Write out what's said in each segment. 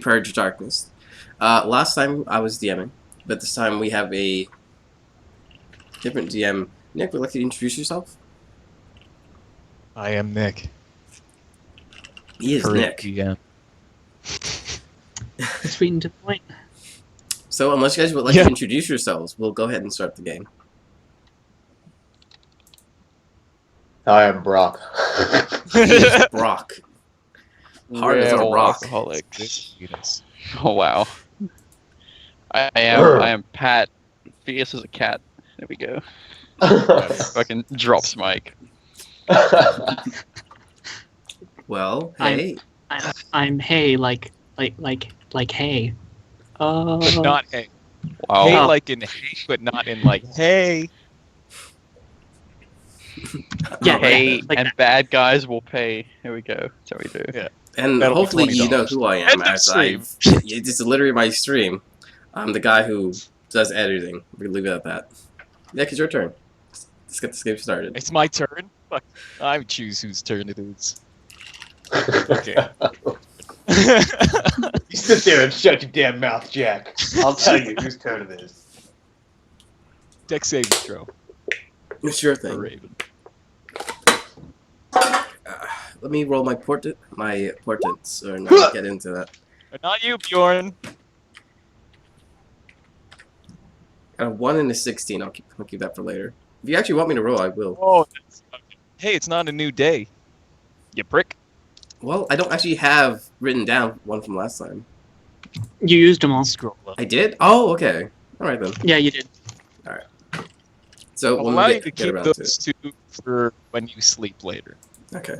Purge Darkness. Last time I was DMing, but this time we have a different DM. Nick, would you like to introduce yourself? I am Nick. He is Current Nick. DM. Sweet and to the point. So unless you guys would like to introduce yourselves, we'll go ahead and start the game. I am Brock. He is Brock. Hard as a Real rock. alcoholic. Yes. Oh wow. I am Pat. Fierce as a cat. There we go. Fucking drops mic. Well, hey. I'm hey like hey. But not hey. Wow. Hey like in hey, but not in like hey. Yeah, Hey, like and that. bad guys will pay. Here we go. That's how we do. Yeah. And That'll be hopefully you know $20. who I am, End of as stream. it's literally my stream. I'm the guy who does editing. We're gonna leave it at that. Nick, it's your turn. Let's get this game started. It's my turn. Fuck. I would choose whose turn it is. Okay. You sit there and shut your damn mouth, Jack. I'll tell you whose turn it is. Deck saving throw. It's your For thing. Raven. Let me roll my portents, or not get into that. But not you, Bjorn. A 1 and a 16. I'll keep that for later. If you actually want me to roll, I will. Oh, hey, it's not a new day. You prick. Well, I don't actually have written down one from last time. You used them all. Scroll up. I did? Oh, okay. All right then. Yeah, you did. So I'll when allow we you to get keep around to those two for when you sleep later. it. Okay.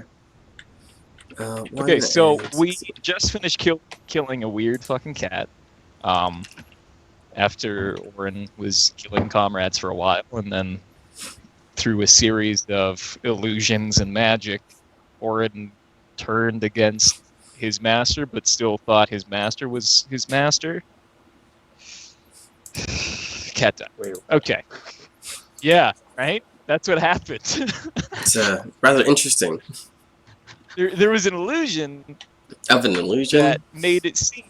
One Okay, so and we 16. just finished killing a weird fucking cat. After Orin was killing comrades for a while, and then through a series of illusions and magic, Orin turned against his master, but still thought his master was his master. Cat died. Wait, Okay. Yeah, right? That's what happened. It's rather interesting. There was an illusion Of an illusion. that made it seem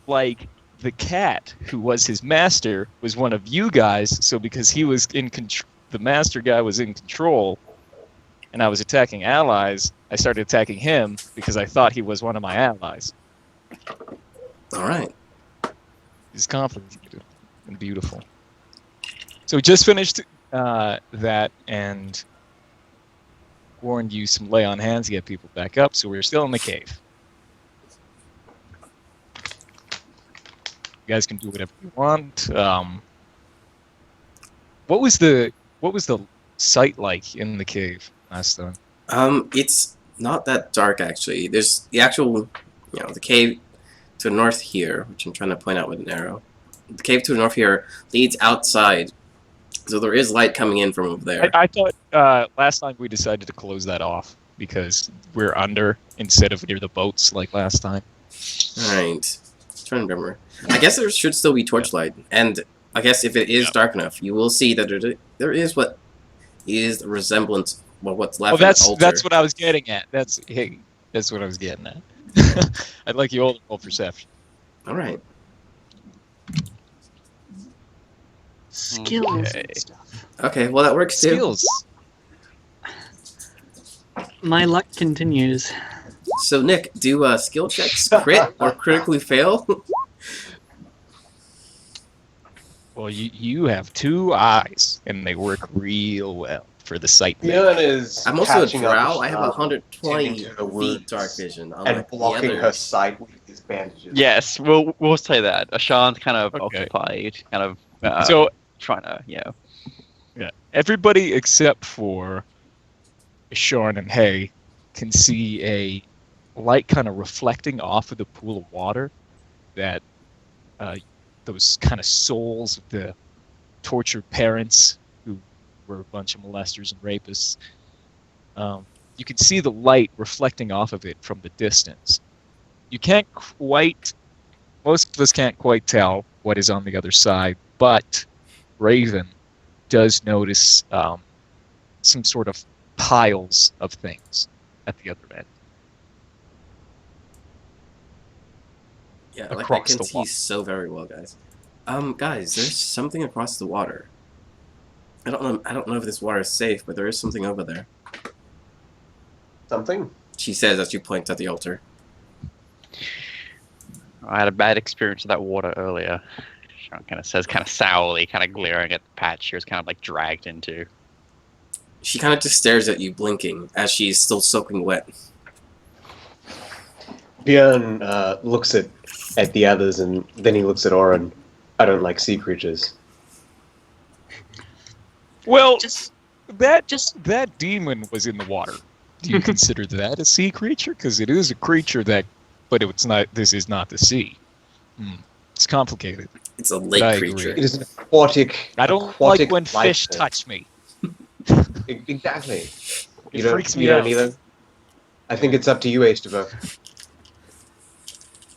like the cat who was his master was one of you guys. So because he was in control, the master guy was in control, and I was attacking allies, I started attacking him because I thought he was one of my allies. All right. It's complicated and beautiful. So we just finished that and warned you some lay on hands to get people back up. So we're still in the cave. You guys can do whatever you want. What was the sight like in the cave last time? It's not that dark actually. There's the actual, the cave to the north here, which I'm trying to point out with an arrow. The cave to the north here leads outside, so there is light coming in from over there. I thought last time we decided to close that off because we're under instead of near the boats like last time. All right. Trying to remember. I guess there should still be torchlight, and I guess if it is dark enough, you will see that there is what is the resemblance of what's left. Oh, of the altar. that's what I was getting at. That's what I was getting at. I'd like you all to roll perception. All right. Skills Okay. and stuff. Okay. Well, that works too. Skills. My luck continues. So Nick, do skill checks crit or critically fail? Well, you have two eyes, and they work real well for the sight thing. Leon is I'm also a catching up drow. with I have Sean, 120 tending to the feet wounds dark vision. and unlike the blocking her others. sight with his bandages. Yes, we'll say that. Ashan's kind of Okay. occupied, kind of So trying to, yeah, everybody except for Sean and Hay can see a light kind of reflecting off of the pool of water that those kind of souls of the tortured parents who were a bunch of molesters and rapists. You can see the light reflecting off of it from the distance. You can't quite, most of us can't quite tell what is on the other side, but Raven does notice some sort of piles of things at the other end. Yeah, like I across can the see water. so very well, guys. Guys, there's something across the water. I don't know. I don't know if this water is safe, but there is something over there. Something? She says as she points at the altar. I had a bad experience with that water earlier. Sean kind of says, kind of sourly, kind of glaring at the patch she was kind of like dragged into. She kind of just stares at you, blinking, as she's still soaking wet. Björn looks at the others, and then he looks at Oren. I don't like sea creatures. Well, Just that demon was in the water. Do you consider that a sea creature? Because it is a creature that, but it's not. This is not the sea. It's complicated. It's a But I lake agree. creature. It is an aquatic. I don't aquatic like when life fish form. touch me. Exactly. It don't, freaks me you out. don't either? I think it's up to you, Astava.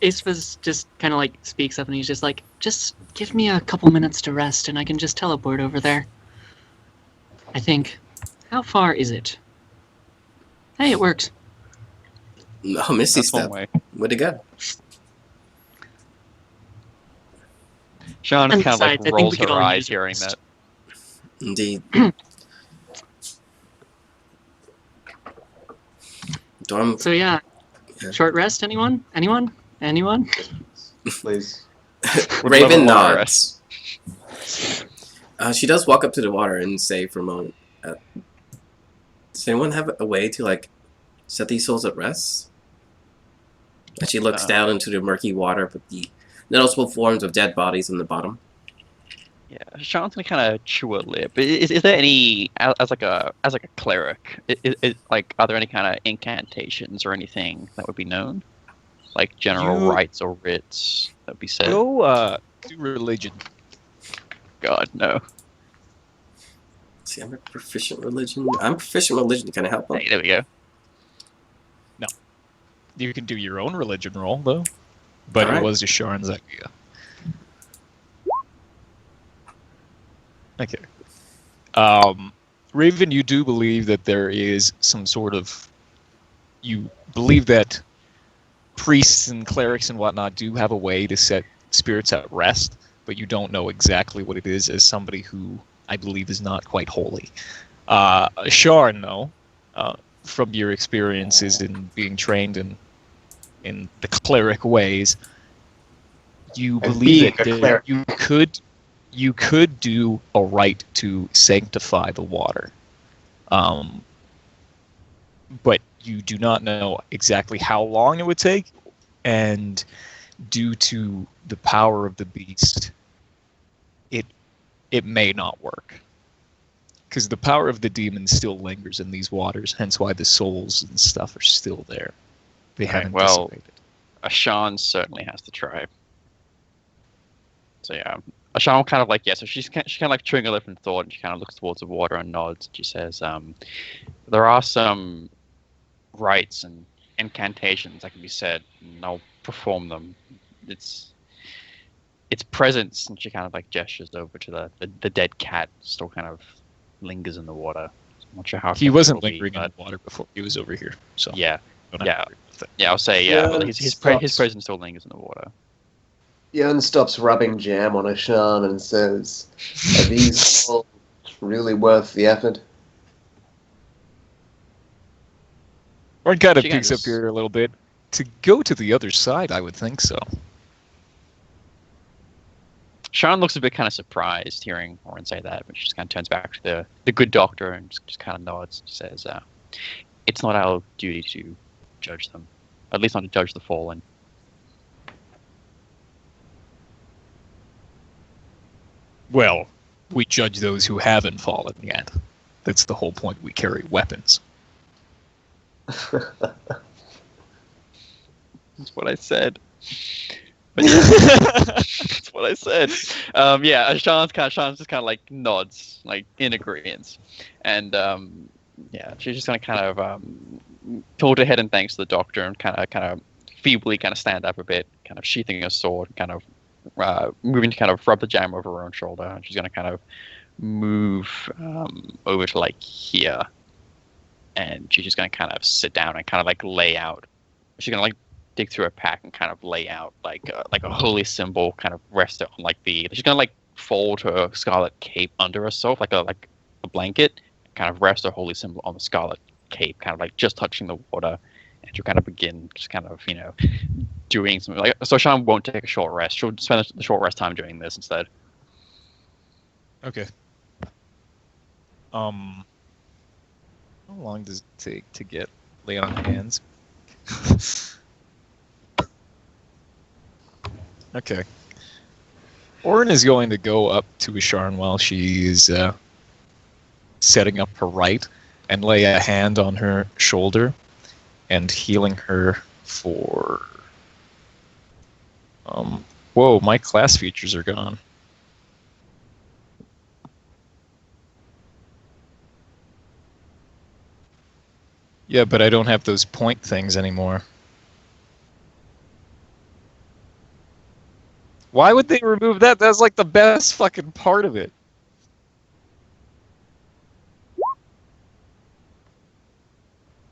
Aesva's just kind of like speaks up and he's just like, just give me a couple minutes to rest and I can just teleport over there. I think. How far is it? Hey, it works. No, Misty That's one Step. way. Where'd it go? Sean And kind of like besides, I think rolls we could her all eyes use hearing rest. that. Indeed. Dorm. So yeah, Yeah. short rest. Anyone? Anyone? Anyone? Please. Raven Level one nods. She does walk up to the water and say for a moment, does anyone have a way to, like, set these souls at rest? And she looks down into the murky water with the noticeable forms of dead bodies on the bottom. Yeah, Sean's gonna kind of chew a lip. Is there any as like a cleric? Like, are there any kind of incantations or anything that would be known, like general You- rites or writs that would be said? Go do religion. God, no. See, I'm a proficient religion. I'm proficient religion to kind of help them. Hey, there we go. You can do your own religion roll though, but Alright. it was just Sharon's idea. Okay. Raven, you do believe that there is some sort of. You believe that priests and clerics and whatnot do have a way to set spirits at rest, but you don't know exactly what it is as somebody who I believe is not quite holy. Sharon, though, from your experiences in being trained in the cleric ways, you And believe being that a cleric. you could do a rite to sanctify the water, but you do not know exactly how long it would take, and due to the power of the beast, it may not work. Because the power of the demon still lingers in these waters, hence why the souls and stuff are still there. They Right, haven't well- dissipated. Sean certainly has to try. So yeah, Sean kind of like so she kind of like chewing a lip in thought, and she kind of looks towards the water and nods. She says, "There are some rites and incantations that can be said, and I'll perform them. It's presence." And she kind of like gestures over to the dead cat, still kind of lingers in the water. I'm not sure how He effective wasn't it'll be, lingering in but the water before he was over here, so yeah, don't have yeah. to worry with it. yeah. I'll say Yeah, well, his stops. presence still lingers in the water. Björn stops rubbing jam on Ashan and says, "Are these souls really worth the effort?" Ron kind of She kinda peeks up just- here a little bit. To go to the other side, I would think so. Sean looks a bit kind of surprised hearing Oren say that, but she just kind of turns back to the good doctor and just kind of nods and says, "It's not our duty to judge them, at least not to judge the fallen." Well, we judge those who haven't fallen yet. That's the whole point. We carry weapons. That's what I said. But yeah, that's what I said. Yeah, Sean's just kind of like nods, like in agreement, and yeah, she's just gonna kind of hold her head in thanks to the doctor and kind of feebly kind of stand up a bit, kind of sheathing her sword, kind of moving to kind of rub the jam over her own shoulder, and she's gonna kind of move over to like here, and she's just gonna kind of sit down and kind of like lay out. She's gonna like dig through her pack and kind of lay out like a holy symbol, kind of rest it on like the. She's gonna like fold her scarlet cape under herself like a blanket, kind of rest her holy symbol on the scarlet cape, kind of like just touching the water, and she'll kind of begin just kind of doing something like. So Sean won't take a short rest. She'll spend the short rest time doing this instead. Okay. How long does it take to get lay on hands? Okay. Orin is going to go up to Isharn while she is setting up her right and lay a hand on her shoulder and healing her for... Whoa, my class features are gone. Yeah, but I don't have those point things anymore. Why would they remove that? That's like the best fucking part of it.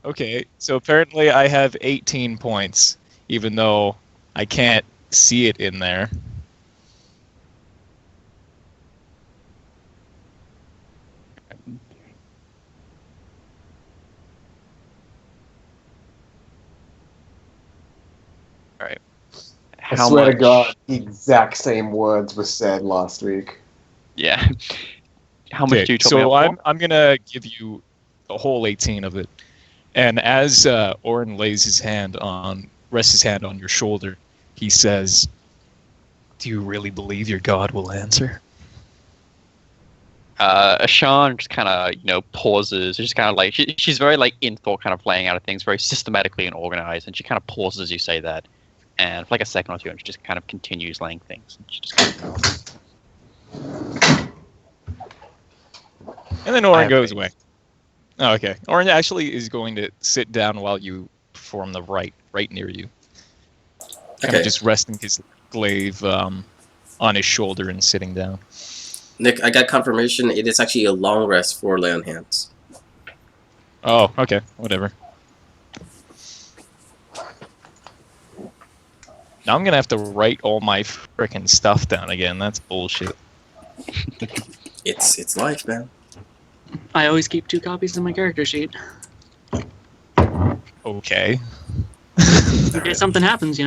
Okay, so apparently I have 18 points, even though I can't see it in there. All right. I swear to God, the exact same words were said last week. Yeah. How much Okay, do you tell me so up for? I'm gonna give you the whole 18 of it. And as Orin rests his hand on your shoulder, he says, "Do you really believe your God will answer?" Ashan just kind of, pauses. Just kind of like she's very like in thought, kind of laying out things very systematically and organized, and she kind of pauses as you say that, and for like a second or two, and she just kind of continues laying things. And she just kind of And then Orin goes away. Oh, okay. Orin actually is going to sit down while you perform the rite right near you. Kind of just resting his glaive on his shoulder and sitting down. Nick, I got confirmation. It is actually a long rest for lay on hands. Oh, okay. Whatever. Now I'm going to have to write all my frickin' stuff down again. That's bullshit. It's life, man. I always keep 2 copies in my character sheet. Okay. In case something happens,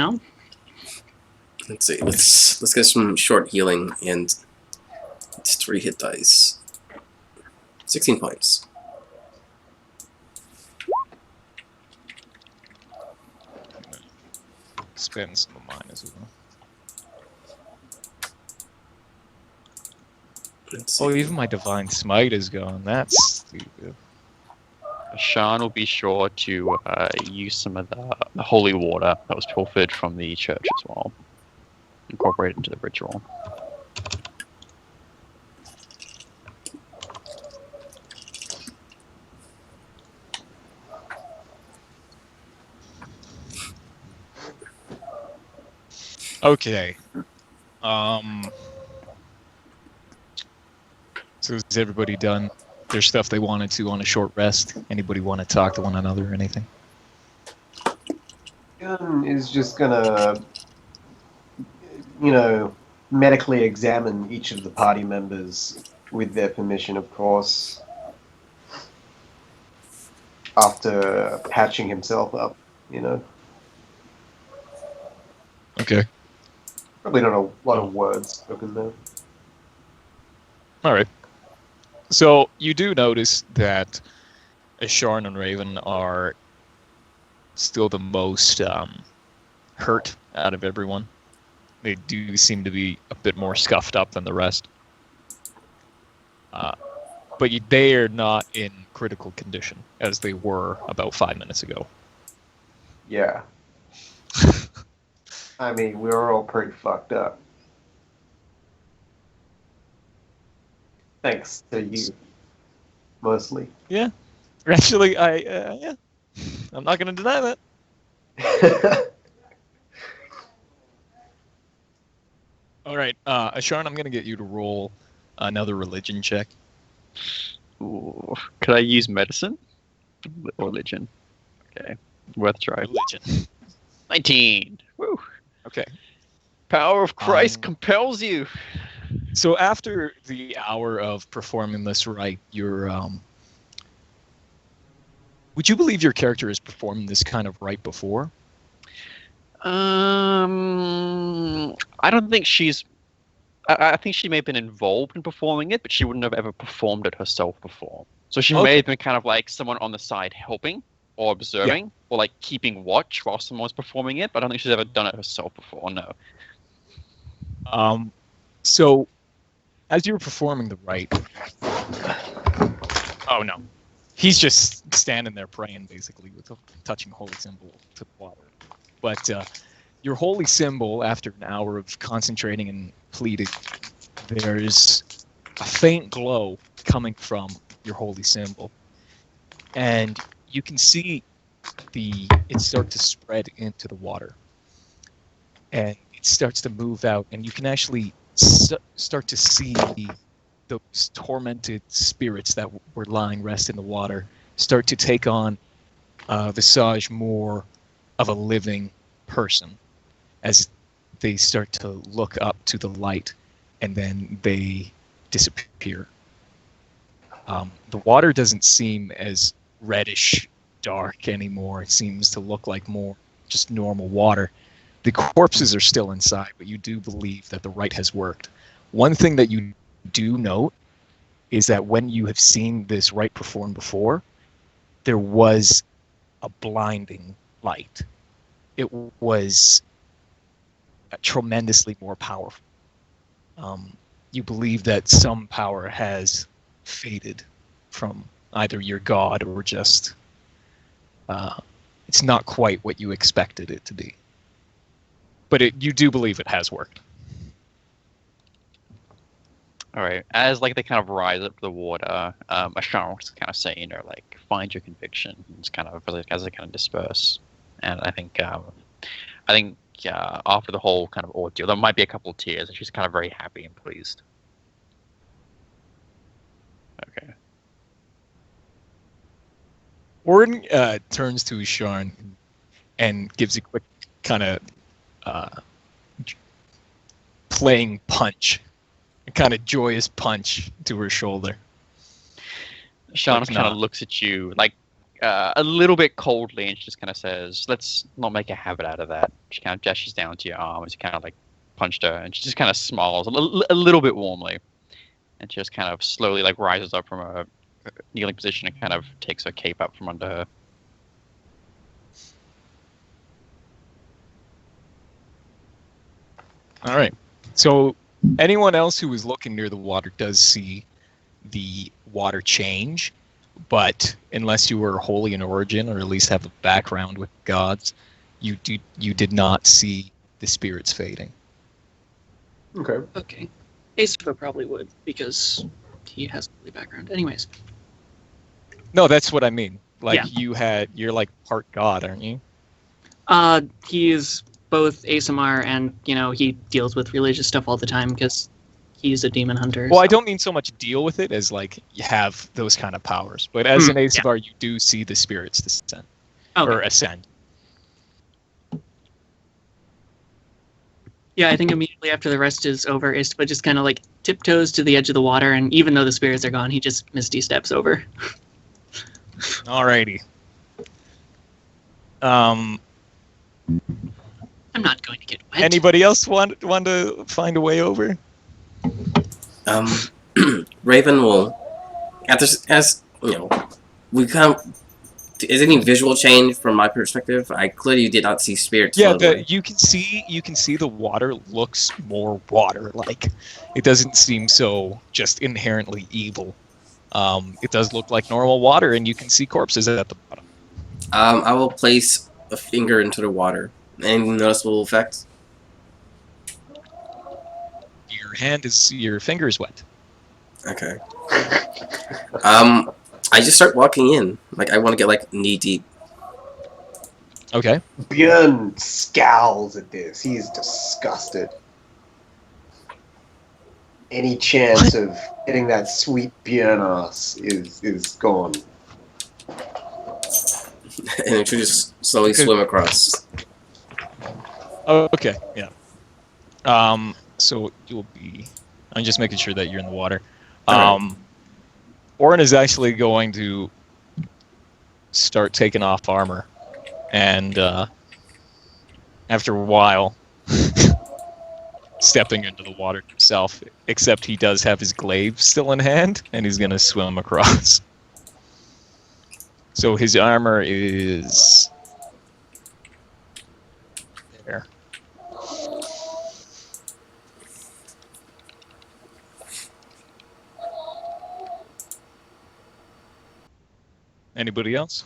Let's see. Let's get some short healing, and it's 3 hit dice. 16 points. Spend some of mine as well. Oh, even my Divine Smite is gone. That's stupid. Ashan will be sure to use some of the holy water that was pilfered from the church as well. Incorporate it into the ritual. Okay. So is everybody done their stuff they wanted to on a short rest? Anybody want to talk to one another or anything? Gun is just gonna, medically examine each of the party members with their permission, of course, after patching himself up, Okay. Probably not a lot of words spoken there. All right. So you do notice that Asharn and Raven are still the most hurt out of everyone. They do seem to be a bit more scuffed up than the rest. But they are not in critical condition, as they were about 5 minutes ago. Yeah. I mean, we were all pretty fucked up. Thanks to you, mostly. Yeah. Actually, yeah. I'm not going to deny that. All right, Asharn, I'm going to get you to roll another religion check. Ooh. Could I use medicine? Or religion? Okay. Worth a try. Religion. 19. Woo. Okay. Power of Christ Um, compels you. So after the hour of performing this rite, you're would you believe your character has performed this kind of rite before? I don't think she's. I think she may have been involved in performing it, but she wouldn't have ever performed it herself before. So she may Okay. have been kind of like someone on the side helping or observing or like keeping watch while someone was performing it, but I don't think she's ever done it herself before, no. So as you were performing the rite, oh no, he's just standing there praying basically with a touching holy symbol to the water. But your holy symbol, after an hour of concentrating and pleading, there's a faint glow coming from your holy symbol, and you can see it start to spread into the water, and it starts to move out, and you can actually start to see those tormented spirits that were lying rest in the water start to take on visage more of a living person as they start to look up to the light, and then they disappear. The water doesn't seem as reddish dark anymore. It seems to look like more just normal water. The corpses are still inside, but you do believe that the rite has worked. One thing that you do note is that when you have seen this rite performed before, there was a blinding light. It was tremendously more powerful. You believe that some power has faded from either your god or just it's not quite what you expected it to be. But you do believe it has worked. All right. As like they kind of rise up the water, Asharon will kind of say, like find your conviction. It's kind of as they kind of disperse, and I think after the whole kind of ordeal, there might be a couple of tears, and she's kind of very happy and pleased. Okay. Warren turns to Asharon and gives a quick kind of playing punch, a kind of joyous punch to her shoulder. Asharon kind of looks at you like a little bit coldly, and she just kind of says, "Let's not make a habit out of that." She kind of gestures down to your arm as you kind of like punched her, and she just kind of smiles a little bit warmly, and she just kind of slowly like rises up from a kneeling position and kind of takes her cape up from under her. All right. So anyone else who is looking near the water does see the water change, but unless you were holy in origin or at least have a background with gods, you did not see the spirits fading. Okay. Okay. Aespa probably would, because he has a holy background. Anyways. No, that's what I mean. Like Yeah. you're like part god, aren't you? He is both ASMR and, he deals with religious stuff all the time because he's a demon hunter. Well, so. I don't mean so much deal with it as like you have those kind of powers, but as an ASMR, you do see the spirits descend or ascend. Yeah, I think immediately after the rest is over, Aespa just kind of like tiptoes to the edge of the water, and even though the spirits are gone, he just misty steps over. Alrighty. I'm not going to get wet. Anybody else want to find a way over? Raven will, as we kind of. Is any visual change from my perspective? I clearly did not see spirits. Yeah, you can see the water looks more water-like. It doesn't seem so just inherently evil. It does look like normal water, and you can see corpses at the bottom. I will place a finger into the water. Any noticeable effect? Your finger is wet. Okay. I just start walking in. Like, I want to get, like, knee-deep. Okay. Björn scowls at this. He's disgusted. Any chance of getting that sweet Björn ass is gone. And it should just slowly swim across. Oh, okay, yeah. So you'll be. I'm just making sure that you're in the water. Alright. Orin is actually going to start taking off armor, and after a while, stepping into the water himself. Except he does have his glaive still in hand, and he's gonna swim across. So his armor is there. Anybody else?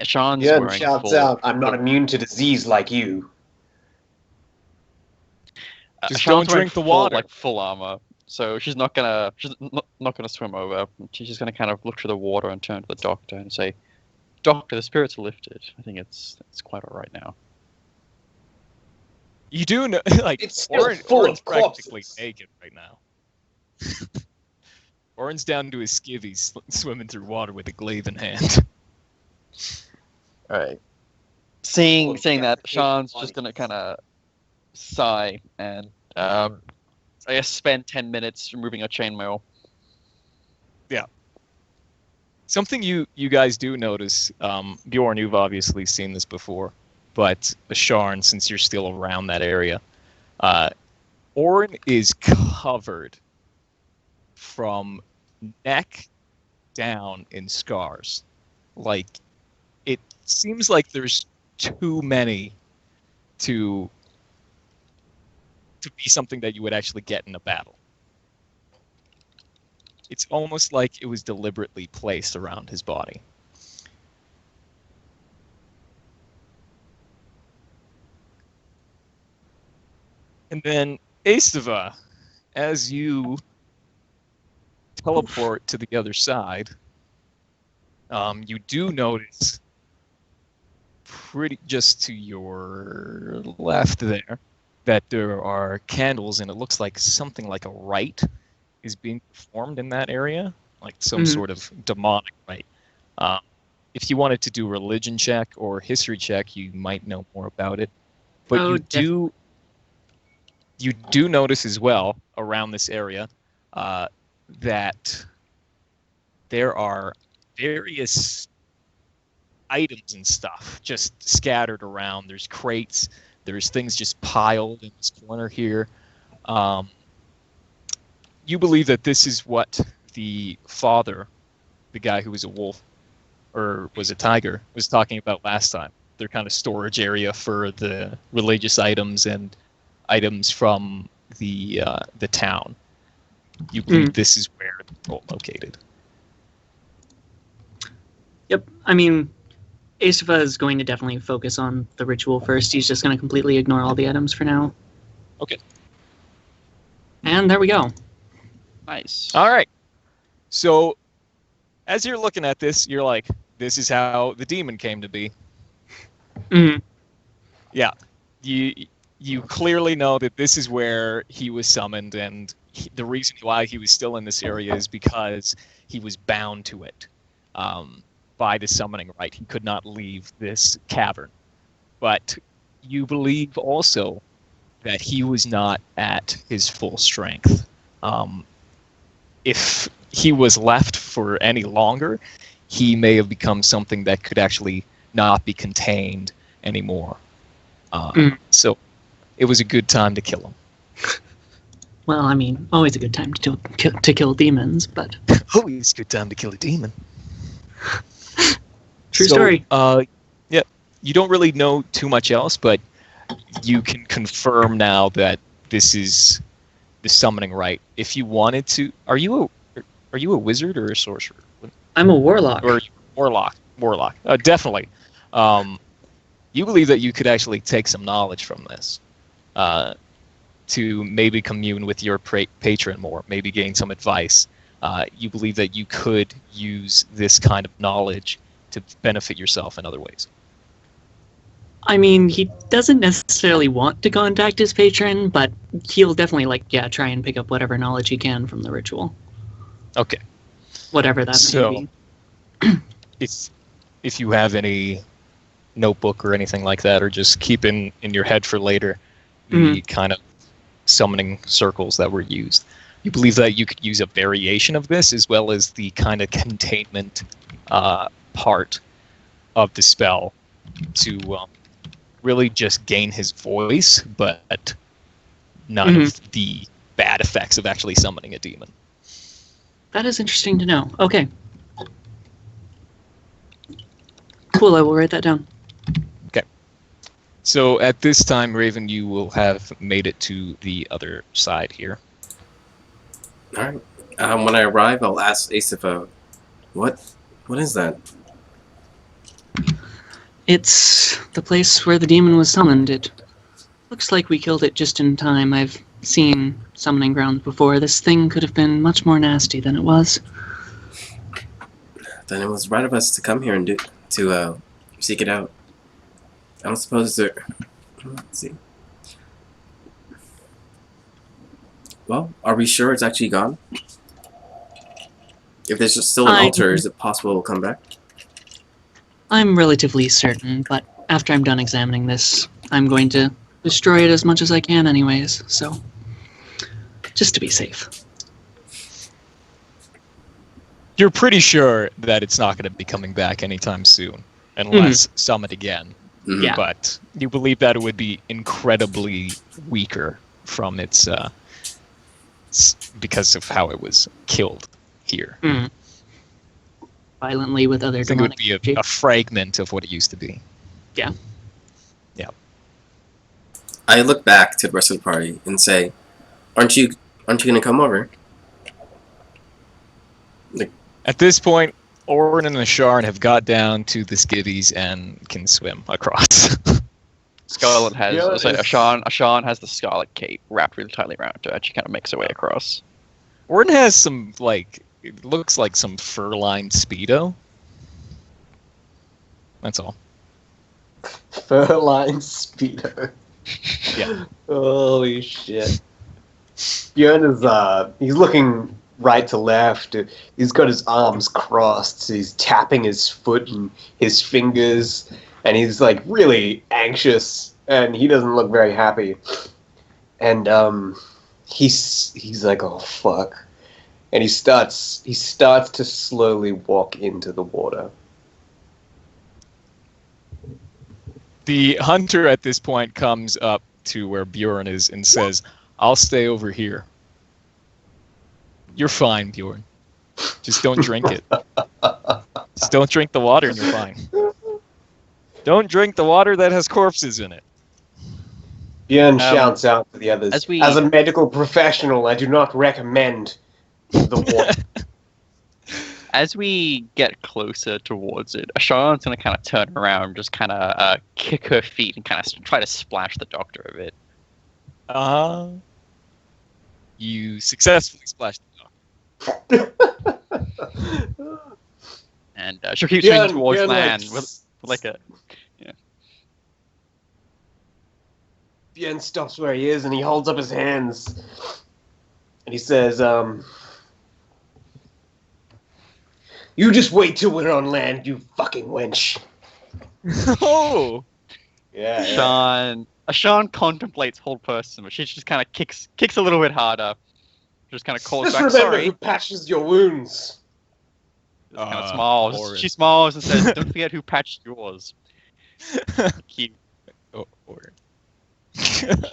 Sean's Yen wearing shouts full. out, "I'm not immune to disease like you." Just Sean's don't wearing drink the full, water. like full armor, so she's not gonna swim over. She's just gonna kind of look through the water and turn to the doctor and say, "Doctor, the spirits are lifted. I think it's quite all right now." You do know, like, It's still Orin's full of practically corpses. naked right now. Orin's down to his skivvies, swimming through water with a glaive in hand. All right. Seeing that, decapitated Sean's bodies. just gonna kind of sigh and I guess spend 10 minutes removing a chainmail. Something you guys do notice, Bjorn, you've obviously seen this before, but Sharn, since you're still around that area, Orin is covered from neck down in scars. Like, it seems like there's too many to be something that you would actually get in a battle. It's almost like it was deliberately placed around his body. And then Astava, as you teleport to the other side, you do notice pretty just to your left there that there are candles, and it looks like something like a rite is being performed in that area, like some sort of demonic rite. If you wanted to do a religion check or history check, you might know more about it. But Oh, you do notice as well around this area that there are various items and stuff just scattered around. There's crates. There's things just piled in this corner here. You believe that this is what the father, the guy who was a wolf or was a tiger, was talking about last time. Their kind of storage area for the religious items and items from the town. You believe this is where it's all located. Yep. I mean, Astava is going to definitely focus on the ritual first. He's just going to completely ignore all the items for now. Okay. And there we go. Nice. All right. So, as you're looking at this, you're like, this is how the demon came to be. Mhm. Yeah. You clearly know that this is where he was summoned, and the reason why he was still in this area is because he was bound to it by the summoning rite. He could not leave this cavern. But you believe also that he was not at his full strength. If he was left for any longer, he may have become something that could actually not be contained anymore. So it was a good time to kill him. Well, I mean, always a good time to kill demons, but Always a good time to kill a demon. true story. Yeah, you don't really know too much else, but you can confirm now that this is the summoning rite. If you wanted to, are you a wizard or a sorcerer? I'm a warlock. Or warlock. Definitely. You believe that you could actually take some knowledge from this to maybe commune with your patron more, maybe gain some advice. You believe that you could use this kind of knowledge to benefit yourself in other ways. I mean, he doesn't necessarily want to contact his patron, but he'll definitely, try and pick up whatever knowledge he can from the ritual. Okay. Whatever that may be. If you have any notebook or anything like that, or just keep in your head for later the kind of summoning circles that were used. You believe that you could use a variation of this as well as the kind of containment part of the spell to really just gain his voice, but none of the bad effects of actually summoning a demon. That is interesting to know. Okay. Cool, I will write that down. Okay. So at this time, Raven, you will have made it to the other side here. Alright. When I arrive, I'll ask Ace if, what is that? It's the place where the demon was summoned. It looks like we killed it just in time. I've seen summoning grounds before. This thing could have been much more nasty than it was. Then it was right of us to come here and seek it out. I don't suppose there... Let's see. Well, are we sure it's actually gone? If there's just still an altar, is it possible it'll come back? I'm relatively certain, but after I'm done examining this, I'm going to destroy it as much as I can anyways, so... just to be safe. You're pretty sure that it's not going to be coming back anytime soon, unless summoned again. Yeah. But you believe that it would be incredibly weaker from its... because of how it was killed here. Violently with other I think it would demonic be a fragment of what it used to be. Yeah. Yeah. I look back to the rest of the party and say, aren't you gonna come over? At this point, Orin and Asharn have got down to the skivvies and can swim across. Scarlet has Yeah, so it's- Ashan has the scarlet cape wrapped really tightly around her, and she kind of makes her way across. Orin has some, like, it looks like some fur-lined Speedo. That's all. Fur-lined Speedo. Yeah. Holy shit. Bjorn is, he's looking right to left. He's got his arms crossed. He's tapping his foot and his fingers. And he's, like, really anxious. And he doesn't look very happy. And, he's like, oh, fuck. And he starts to slowly walk into the water. The hunter at this point comes up to where Bjorn is and says, I'll stay over here. You're fine, Bjorn. Just don't drink it. Just don't drink the water and you're fine. Don't drink the water that has corpses in it. Bjorn shouts out to the others. as As a medical professional, I do not recommend the water. As we get closer towards it, Ashan's gonna kind of turn around, just kind of kick her feet and kind of try to splash the doctor a bit. You successfully splashed the doctor. And she'll keep swimming towards land with like a... Bjorn stops where he is and he holds up his hands. And he says, you just wait till we're on land, you fucking wench. Oh! Yeah. Ashan contemplates whole person, but she just kind of kicks a little bit harder. Just kind of calls Just back, remember sorry. who patches your wounds. Just kind of smiles. Orin. She smiles and says, don't forget who patched yours. Keep Orin.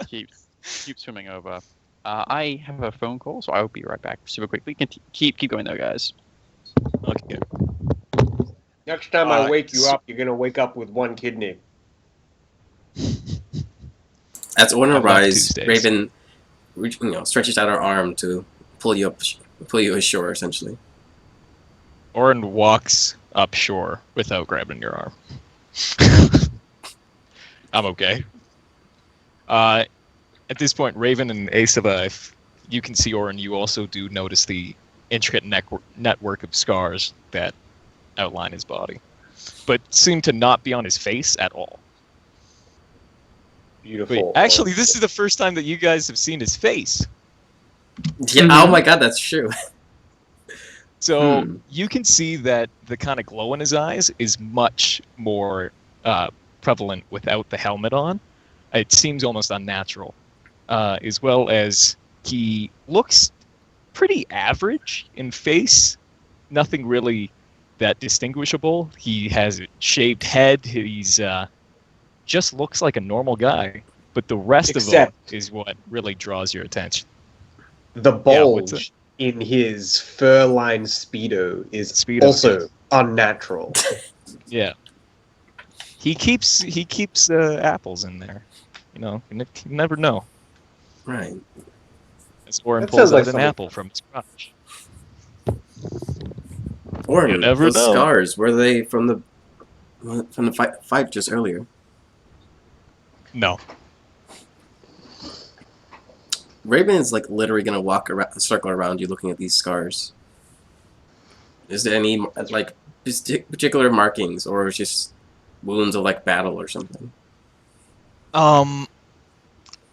keeps swimming over. I have a phone call, so I will be right back super quickly. Keep going though, guys. Okay. Next time I wake you so- up, you're gonna wake up with one kidney. As Orna I love arrives, Tuesdays. Raven, stretches out her arm to pull you ashore, essentially. Orin walks up shore without grabbing your arm. I'm okay. At this point, Raven and Asava, if you can see Orin, you also do notice the intricate network of scars that outline his body, but seem to not be on his face at all. Beautiful. Wait, actually, this is the first time that you guys have seen his face. Yeah. Oh my God, that's true. So you can see that the kind of glow in his eyes is much more prevalent without the helmet on. It seems almost unnatural, as well as he looks pretty average in face. Nothing really that distinguishable. He has a shaved head. He's just looks like a normal guy. But the rest of him is what really draws your attention. The bulge in his fur-lined Speedo is also unnatural. Yeah. He keeps apples in there. You know, you never know. Right. As Orin pulls out an apple from his crotch. Orin, those know. scars, were they from the fight just earlier? No. Raven is like literally gonna walk around, circle around you, looking at these scars. Is there any like particular markings, or just wounds of like battle or something?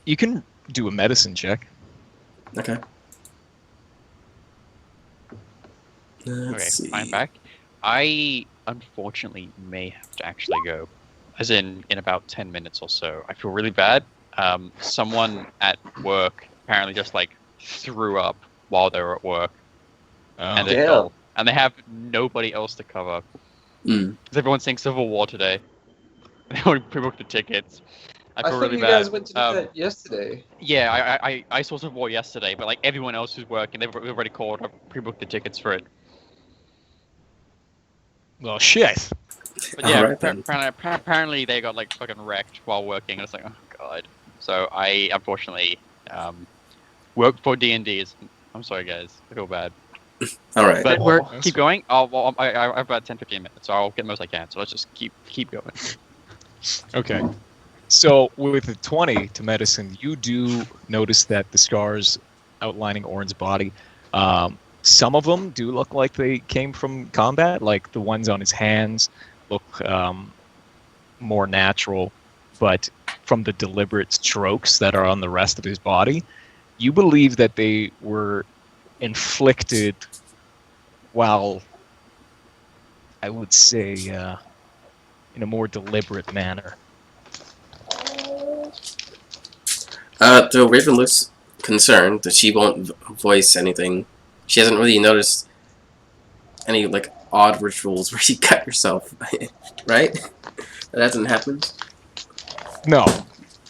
You can do a medicine check. Okay. Okay, See. I'm back. I unfortunately may have to actually go, as in about 10 minutes or so. I feel really bad. Someone at work apparently just like threw up while they were at work, and they fell, and they have nobody else to cover. Because everyone's saying Civil War today. They already pre-booked the tickets. I feel really bad. You guys went to do that yesterday. Yeah, I saw Civil War yesterday, but like everyone else who's working, they've already called or pre-booked the tickets for it. Well, shit. But yeah, Right, apparently they got like fucking wrecked while working, and it's like, oh god. So I unfortunately worked for D&D. I'm sorry, guys. I feel bad. All right. But work. keep going. I have about 10-15 minutes, so I'll get the most I can. So let's just keep going. Okay. So with a 20 to medicine, you do notice that the scars outlining Orin's body, some of them do look like they came from combat, like the ones on his hands look more natural, but from the deliberate strokes that are on the rest of his body, you believe that they were inflicted while, I would say, in a more deliberate manner. So Raven looks concerned that she won't voice anything. She hasn't really noticed any like odd rituals where you cut yourself, right? That hasn't happened. No,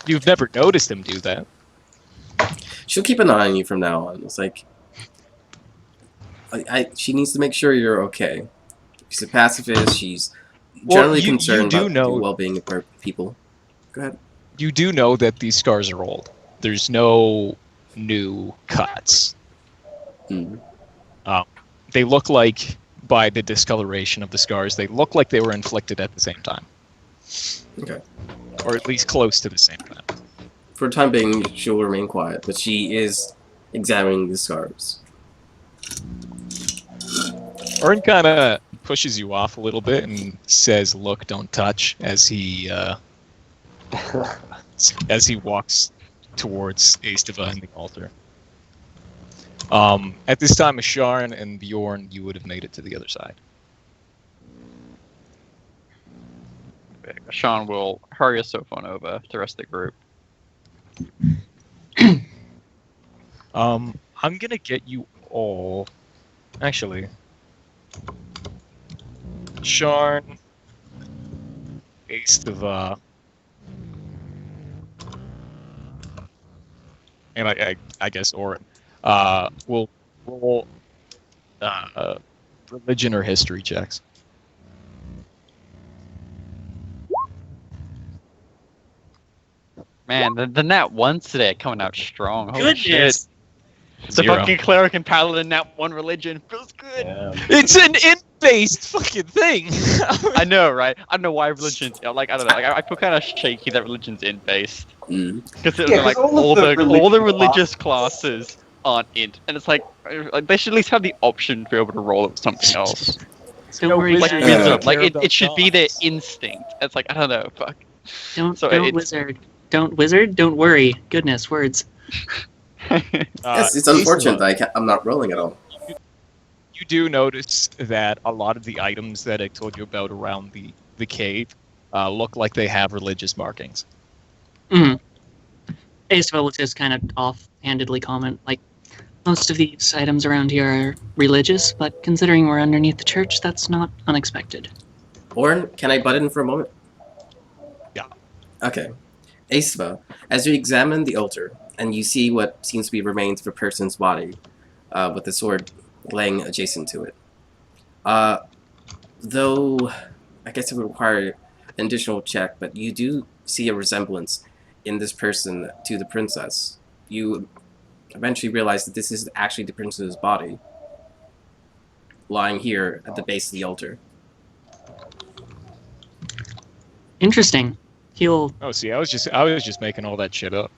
you've never noticed him do that. She'll keep an eye on you from now on. It's like, she needs to make sure you're okay. She's a pacifist. She's generally concerned about the well-being of people. Go ahead. You do know that these scars are old. There's no new cuts. They look like, by the discoloration of the scars, they look like they were inflicted at the same time. Okay. Or at least close to the same time. For the time being, she'll remain quiet, but she is examining the scars. Orin kind of pushes you off a little bit and says, "Look, don't touch," as he walks towards Astava and the altar. At this time, Asharon and Bjorn, you would have made it to the other side. Sean will hurry a cell phone over to the rest of the group. I'm gonna get you all. Actually, Sharn, Astava, and I guess Orin. We'll roll religion or history checks. Man, the nat ones today coming out strong. Holy shit. The Zero. fucking cleric and paladin nat one religion feels good. Yeah. It's an int-based fucking thing. I know, right? I don't know why religion's I don't know. Like, I feel kind of shaky that religion's int based because like all the religious classes aren't int, and it's like they should at least have the option to be able to roll it with something else. Don't worry, Like guys. wisdom, like it should be their instinct. It's like I don't know, fuck. Don't wizard. Don't worry. Goodness, words. Yes, it's unfortunate that I'm not rolling at all. You do notice that a lot of the items that I told you about around the cave, look like they have religious markings. Mm-hmm. Aesva will just kind of offhandedly comment, like, most of these items around here are religious, but considering we're underneath the church, that's not unexpected. Orin, can I butt in for a moment? Yeah. Okay. Aesva, as you examine the altar, and you see what seems to be remains of a person's body, with the sword laying adjacent to it. Though, I guess it would require an additional check, but you do see a resemblance in this person to the princess. You eventually realize that this is actually the princess's body, lying here at the base of the altar. Interesting. He'll... Oh, see, I was just making all that shit up.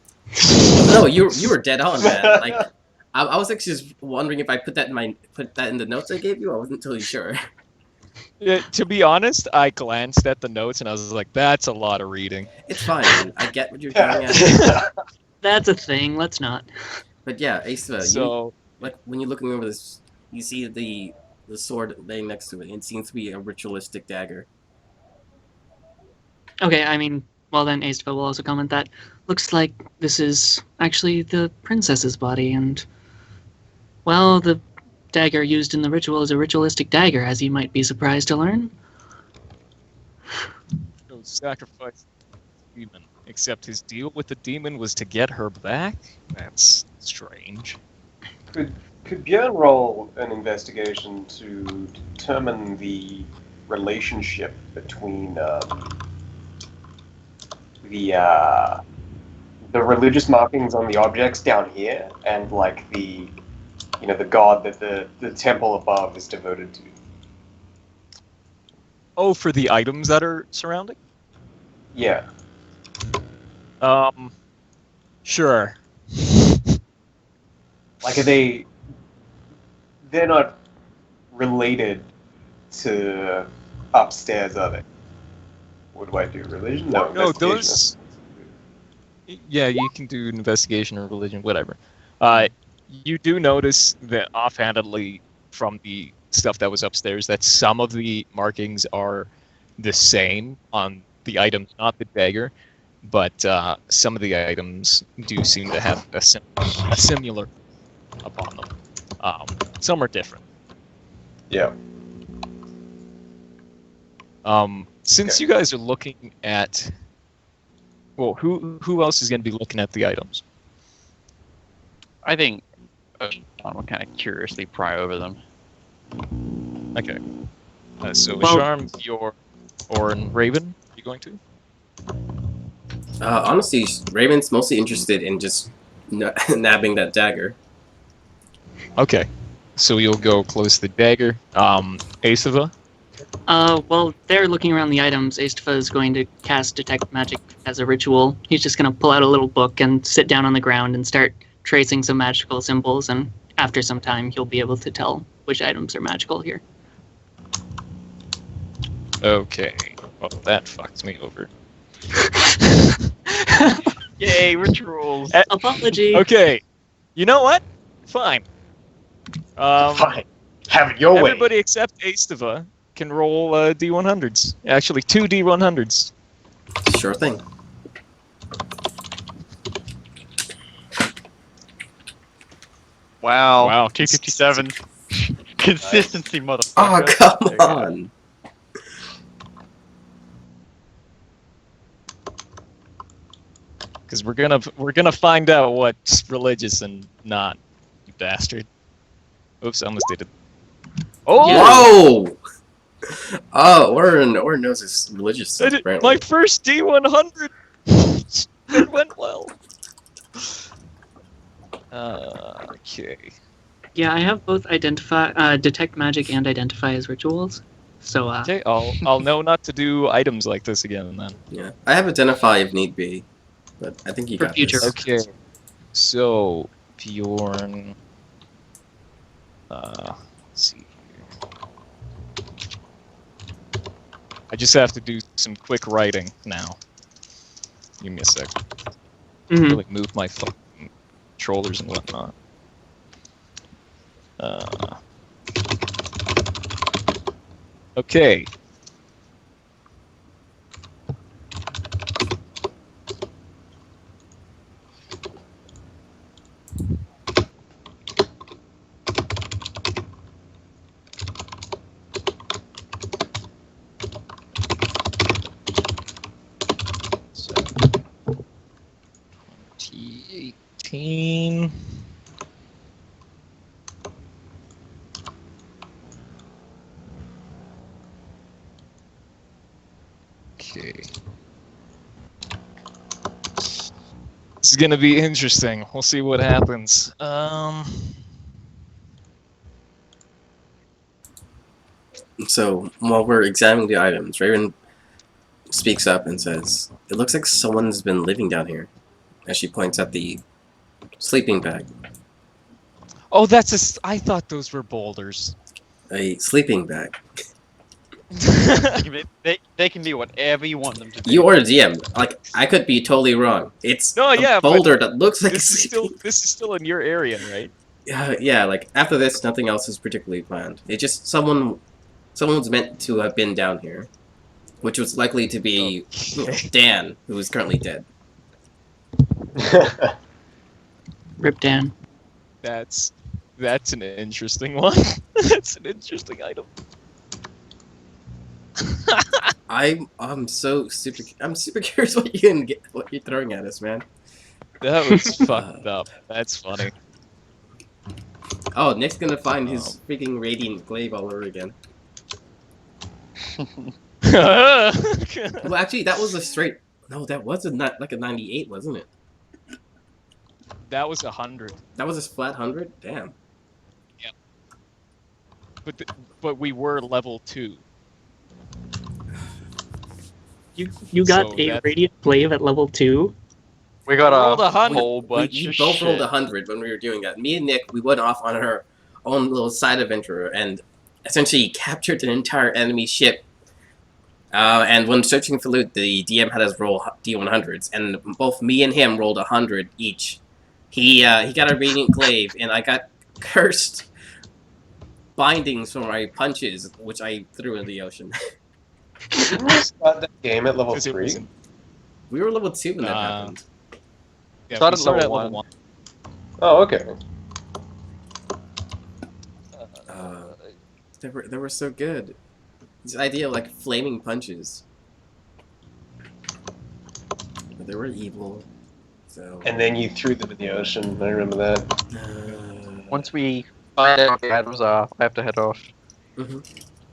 No, you were dead on, man. Like, I was actually just wondering if I put that in the notes I gave you. I wasn't totally sure. Yeah, to be honest, I glanced at the notes and I was like, "That's a lot of reading." It's fine, man. I get what you're going at. That's a thing, let's not. But yeah, Aesva, So, like when you're looking over this, you see the sword laying next to it. It seems to be a ritualistic dagger. Okay, I mean, well then Aesva will also comment that looks like this is actually the princess's body, and, well, the dagger used in the ritual is a ritualistic dagger, as you might be surprised to learn. no sacrifice the demon, except his deal with the demon was to get her back? That's strange. Could Björn roll an investigation to determine the relationship between the religious markings on the objects down here and like the god that the temple above is devoted to? Oh, for the items that are surrounding? Yeah. Sure. Like, they're not related to upstairs, are they? What do I do? Religion? No, No, investigation. those... Yeah, you can do investigation or religion, whatever. You do notice that offhandedly from the stuff that was upstairs that some of the markings are the same on the items, not the dagger, but some of the items do seem to have a similar upon them. Some are different. Yeah. Since you guys are looking at... Well, who else is going to be looking at the items? I think I'm kind of curiously pry over them. Okay. So, Well- Charm, Orin, Raven, you going to? Honestly, Raven's mostly interested in just nabbing that dagger. Okay. So you'll go close the dagger. Aesva? Well, they're looking around the items. Aesva is going to cast Detect Magic as a ritual. He's just going to pull out a little book and sit down on the ground and start tracing some magical symbols, and after some time, he'll be able to tell which items are magical here. Okay. Well, that fucked me over. Yay, rituals! Apology. Okay. You know what? Fine. Fine. Have it your way. Everybody except Aesva can roll D100s. Actually, 2 D100s. Sure thing. Wow. Wow. 257. Consistency, motherfucker. Oh, There come you go. on. Because we're gonna find out what's religious and not, you bastard. Oops, I almost did it. Oh! Whoa! Oh, Orin knows his religious stuff, apparently. My first D100! It went well. Okay. Yeah, I have both Detect Magic and Identify as rituals. So, Okay, I'll know not to do items like this again then. Yeah. I have Identify if need be, but I think you For got future. this. Okay. So, Bjorn... let's see here. I just have to do some quick writing now. Give me a sec. mhm. Really move my fucking controllers and whatnot. Okay. 15. Okay. This is gonna be interesting. We'll see what happens. So while we're examining the items, Raven speaks up and says, "It looks like someone's been living down here." As she points at the sleeping bag. Oh, I thought those were boulders. A sleeping bag. They can be whatever you want them to be. You are the DM. Like, I could be totally wrong. It's No, yeah, a boulder that looks like This is still in your area, right? yeah, like after this, nothing else is particularly planned. It's just someone's meant to have been down here, which was likely to be Dan, who is currently dead. Rip Dan. That's an interesting one. That's an interesting item. I'm super curious what you're throwing at us, man. That was fucked up. That's funny. Oh, Nick's gonna find his freaking radiant glaive all over again. Well, actually, that was a straight. No, that was like a 98, wasn't it? That was 100. That was a flat 100. Damn. But we were level 2. You got So a that- radiant glaive at level 2? We got Rolled a 100. whole bunch We of both rolled shit. 100 when we were doing that. Me and Nick, we went off on our own little side adventure and essentially captured an entire enemy ship. And when searching for loot, the DM had us roll D100s, and both me and him rolled 100 each. He got a radiant glaive, and I got cursed bindings from my punches, which I threw in the ocean. Didn't we start that game at level 'Cause it 3? wasn't- We were level 2 when that Uh, happened. Yeah, Started we started level at level 1. 1. Oh, okay. They were so good. This idea of like flaming punches. But they were evil. So. And then you threw them in the ocean. I remember that. Once we find out what the items are, I have to head off. Mhm.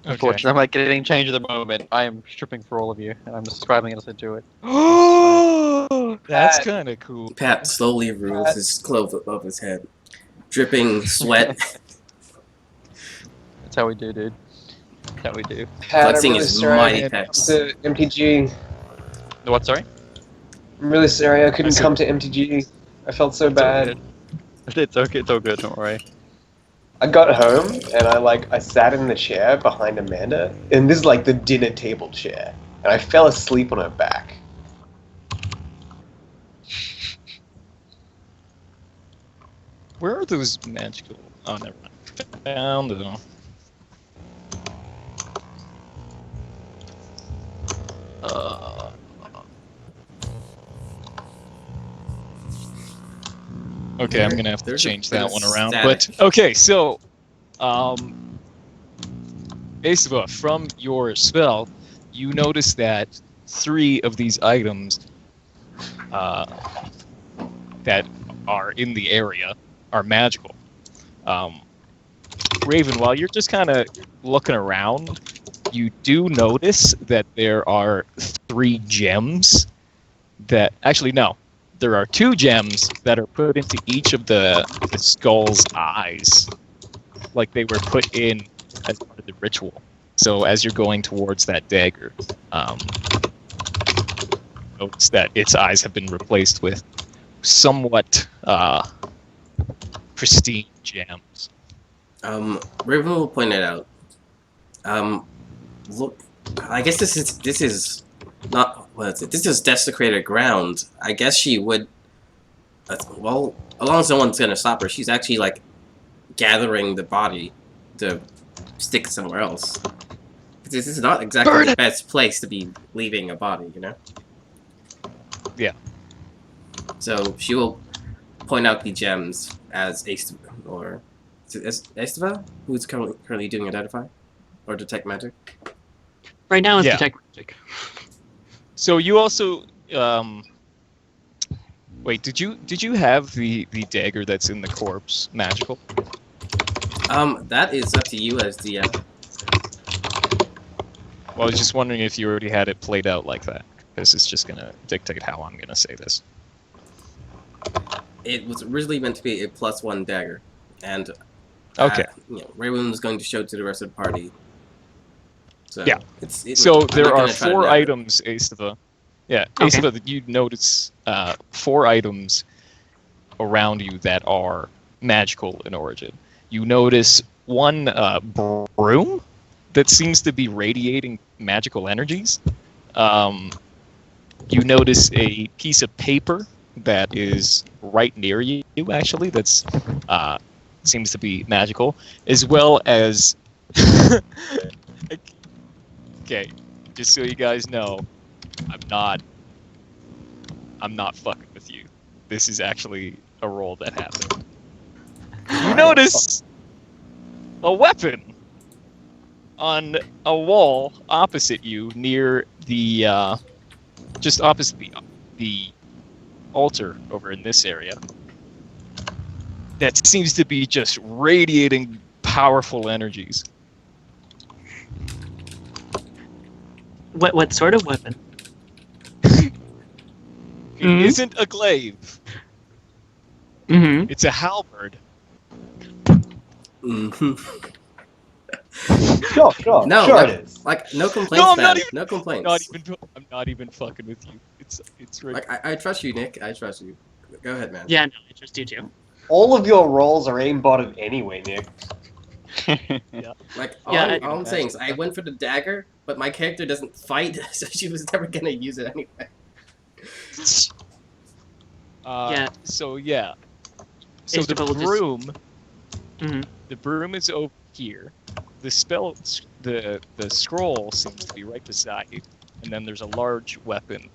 Unfortunately, I'm like getting change at the moment. I am stripping for all of you, and I'm describing it as I do it. Oh, that's Pat. kind of cool. Pat slowly removes his clothes above his head, dripping sweat, That's how we do, dude. That's how we do. Pat, flexing I'm really his sorry I mighty couldn't come pecs. to MTG. What? Sorry. I'm really sorry I couldn't said- come to MTG. I felt so It's all bad. good. It's okay. It's all good. Don't worry. I got home and I sat in the chair behind Amanda, and this is like the dinner table chair, and I fell asleep on her back. Where are those magical? Oh, never mind. Found them. Okay, I'm gonna have to There's a change bit that of one around. static. But okay, so Asa, from your spell, you notice that 3 of these items that are in the area are magical. Raven, while you're just kind of looking around, you do notice that there are 3 gems that actually no. There are 2 gems that are put into each of the skull's eyes, like they were put in as part of the ritual. So as you're going towards that dagger, notice that its eyes have been replaced with somewhat pristine gems. Raven will point it out. Look, I guess this is not what is it? This is desecrated ground. I guess she would. Well, as long as no one's gonna stop her, she's actually like gathering the body to stick somewhere else. This is not exactly the best place to be leaving a body, you know. Yeah. So she will point out the gems as or is it Esteva, who's currently doing identify or detect magic. Right now it's Yeah. detect magic. So you also Wait, did you have the dagger that's in the corpse magical? That is up to you as DM. Well, I was just wondering if you already had it played out like that, because it's just gonna dictate how I'm gonna say this. It was originally meant to be a +1 dagger, and Okay. Raymond was going to show it to the rest of the party. So Yeah. I'm So not there are gonna try to 4 narrate it. items, Astava. Yeah, Okay. Astava, you notice 4 items around you that are magical in origin. You notice one broom that seems to be radiating magical energies. You notice a piece of paper that is right near you, actually, that's seems to be magical, as well as... Okay, just so you guys know, I'm not fucking with you. This is actually a roll that happened. You notice a weapon on a wall opposite you, near the just opposite the altar over in this area, that seems to be just radiating powerful energies. What sort of weapon? It Mhm. isn't a glaive. Mm-hmm. It's a halberd. Mhm. Sure, No, sure no. it is. Like, no complaints, No, I'm not man. even- No complaints. I'm not even fucking with you. It's right. Like, I trust you, Nick. I trust you. Go ahead, man. Yeah, no, I trust you too. All of your rolls are aimbotted anyway, Nick. Like, Yeah, all I'm saying is I went for the dagger, but my character doesn't fight, so she was never gonna use it anyway. Yeah. So yeah. So the Istava will just- broom. Mhm. The broom is over here. The spell, the scroll seems to be right beside you, and then there's a large weapon,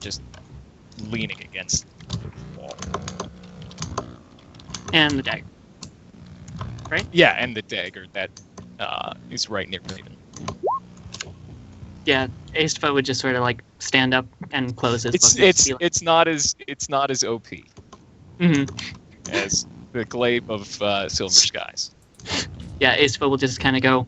just leaning against the wall. And the dagger. Yeah, and the dagger that is right near Raven. Yeah, Astava would just sort of like stand up and close his book. It's not as OP Mm-hmm. as the glaive of Silver Skies. Yeah, Astava will just kind of go,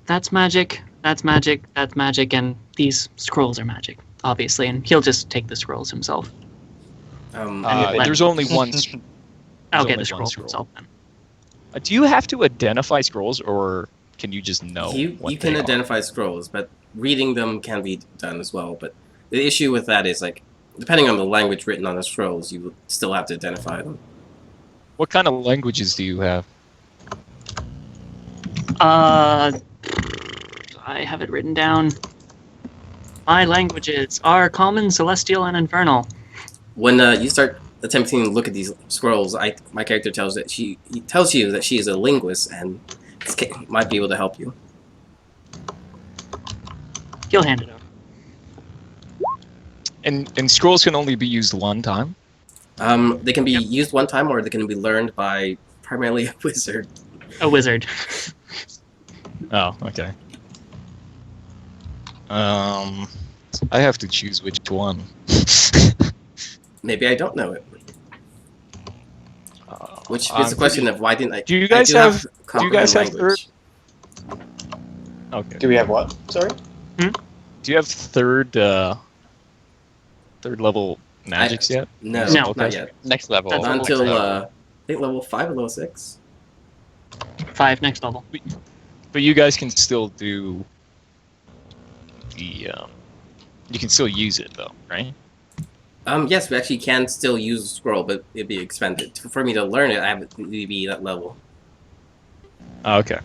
that's magic, that's magic, that's magic, and these scrolls are magic, obviously, and he'll just take the scrolls himself. There's only one. There's Okay, only the one scrolls scroll. himself then. Do you have to identify scrolls, or can you just know? you what can they are? identify scrolls, but reading them can be done as well. But the issue with that is, like, depending on the language written on the scrolls, you will still have to identify them. What kind of languages do you have? I have it written down. My languages are Common, Celestial, and Infernal. When you start attempting to look at these scrolls, my character tells you that she is a linguist and might be able to help you. He'll hand it over. And scrolls can only be used one time. They can be used one time, or they can be learned by primarily a wizard. A wizard. Oh, okay. I have to choose which one. Maybe I don't know it. Which I'm is a question of why didn't I? Do you guys I have? Do you comprehend guys have language. Okay. Do we have what? Sorry? Do you have third level magics yet? No, No. not yet. Next level. That's Not level until six. I think level 5 or level 6. 5 next level. But you guys can still do the. You can still use it though, right? Yes, we actually can still use the scroll, but it'd be expended. For me to learn it, I have to be that level. Oh, okay.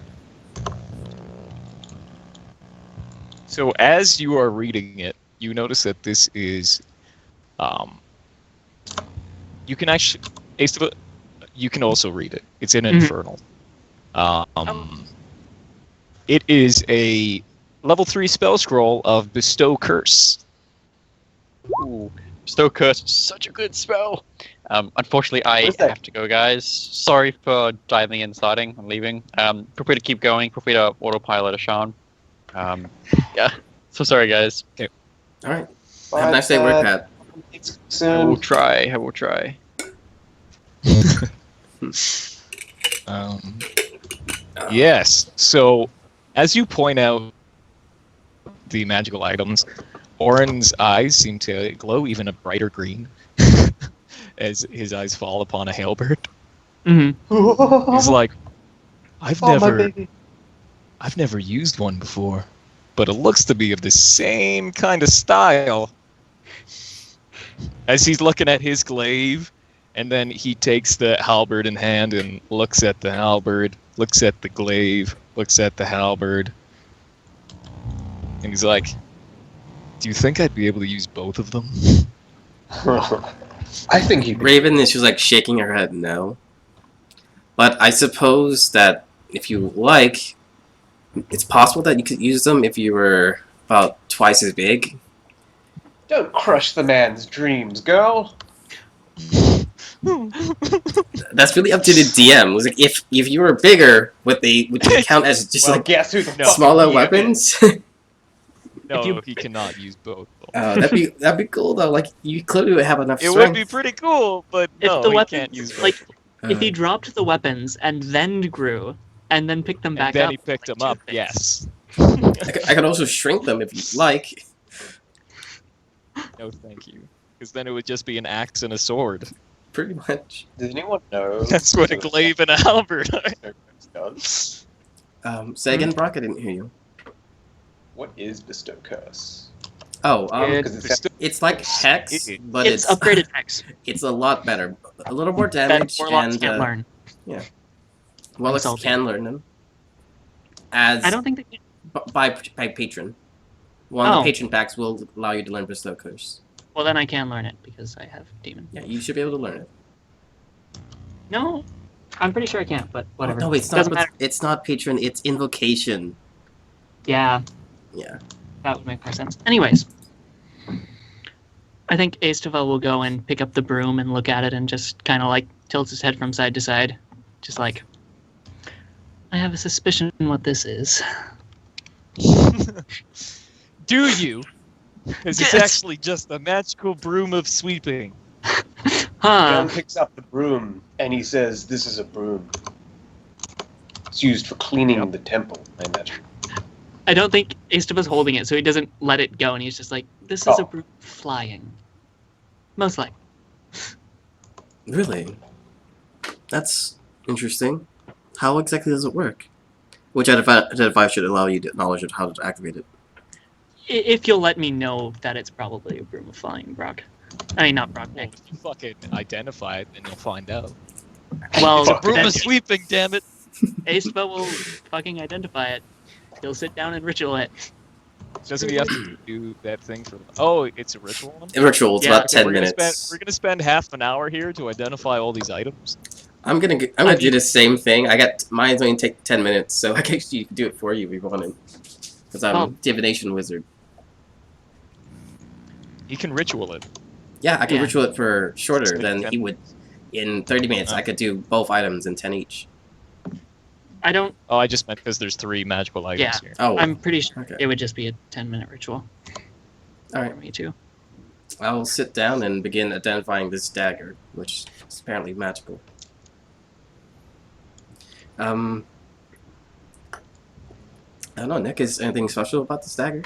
So as you are reading it, you notice that this is, you can actually, you can also read it. It's in Infernal. It is a level 3 spell scroll of Bestow Curse. Ooh, Bestow Curse, such a good spell. Unfortunately, I What is that? have to go, guys. Sorry for diving in, starting, and leaving. Feel free to keep going. Feel free to autopilot Ashan. Yeah. So sorry, guys. Alright. Have a nice day at work, Pat. I will Soon. try. I will try. Yes. So, as you point out the magical items, Orin's eyes seem to glow even a brighter green as his eyes fall upon a halberd. Mm-hmm. He's like, I've Oh, my never baby. I've never used one before, but it looks to be of the same kind of style. As he's looking at his glaive, and then he takes the halberd in hand and looks at the halberd, looks at the glaive, looks at the halberd, and he's like, do you think I'd be able to use both of them? I think you. Raven is just like shaking her head no. But I suppose that if you like, it's possible that you could use them if you were about twice as big. Don't crush the man's dreams, girl. That's really up to the DM. It was like if you were bigger, would you count as just Well, like guess who the No. fuck smaller he is. weapons? No, If you- he cannot use both. that'd be cool though. Like you clearly would have enough It strength. would be pretty cool, but If no, the he weapons, can't use both. like, if Uh, he dropped the weapons and then grew, and then picked them back and then up, he picked like them up, toothpicks. yes. I could also shrink them if you'd like. No, thank you. Because then it would just be an axe and a sword. Pretty much. Does anyone know? That's what a glaive and a halberd are. does? Say again, Brock. I didn't hear you. What is bestow curse? Oh, Because it's like hex, but It's upgraded hex It's a lot better. A little more that damage, warlocks and can't learn. warlocks Insulting. can learn them. As I don't think they can. by patron. One of Oh. the patron packs will allow you to learn bestow curse. Well, then I can learn it because I have demon. Yeah, you should be able to learn it. No, I'm pretty sure I can't, but whatever. No, it's not. Doesn't matter. It's not patron. It's invocation. Yeah, Yeah. that would make more sense. Anyways, I think Aestavel will go and pick up the broom and look at it and just kind of like tilts his head from side to side. Just like, I have a suspicion what this is. Do you? Because it's Yes. actually just a magical broom of sweeping. Huh. John picks up the broom and he says, "This is a broom. It's used for cleaning the temple." I imagine. I don't think Aestavel's holding it, so he doesn't let it go, and he's just like, this is a Oh. broom flying. Most likely. Really? That's interesting. How exactly does it work? Which device should allow you knowledge of how to activate it? If you'll let me know that it's probably a broom of flying, Brock. I mean, not Brock, Well, Nick. if you fucking identify it, then you'll find out. Well, Fuck. Broom then of sweeping, damn it! Aestavel will fucking identify it. He'll sit down and ritual it. Doesn't he have to do that thing for? Oh, it's a ritual one. In ritual, it's Yeah, about okay, 10 we're minutes. we're gonna spend half an hour here to identify all these items. I'm gonna do the same thing. Mine's only take 10 minutes, so I guess you can do it for you if you wanted. Because I'm Oh. divination wizard. You can ritual it. Yeah, I can Yeah. ritual it for shorter Just than like he would. In 30 minutes, Oh. I could do both items in 10 each. I don't. Oh, I just meant because there's 3 magical items Yeah. here. Oh, I'm pretty sure okay. it would just be a 10-minute ritual Alright. for me too. I'll sit down and begin identifying this dagger, which is apparently magical. I don't know, Nick, is anything special about this dagger?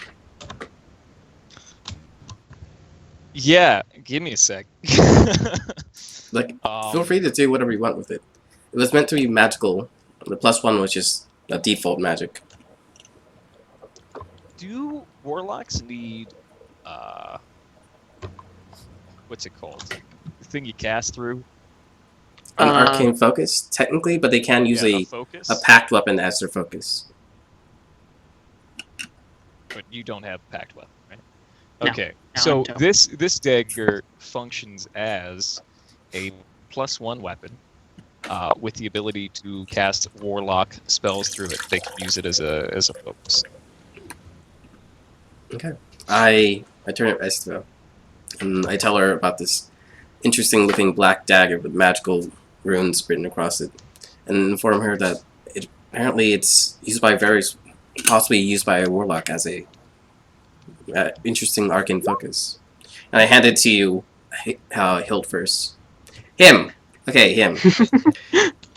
Yeah, give me a sec. Like, feel free to do whatever you want with it. It was meant to be magical. The +1 was just a default magic. Do warlocks need what's it called? The thing you cast through? An Uh, arcane focus, technically, but they can use Yeah, a focus. packed weapon as their focus. But you don't have packed weapon, right? No. Okay. No, So I don't. this dagger functions as a +1 weapon with the ability to cast warlock spells through it. They can use it as a focus. Okay. I turn it to Esther, and I tell her about this interesting looking black dagger with magical runes written across it, and inform her that apparently it's used by possibly used by a warlock as a interesting arcane focus. And I hand it to you healed first. Him. Okay, him.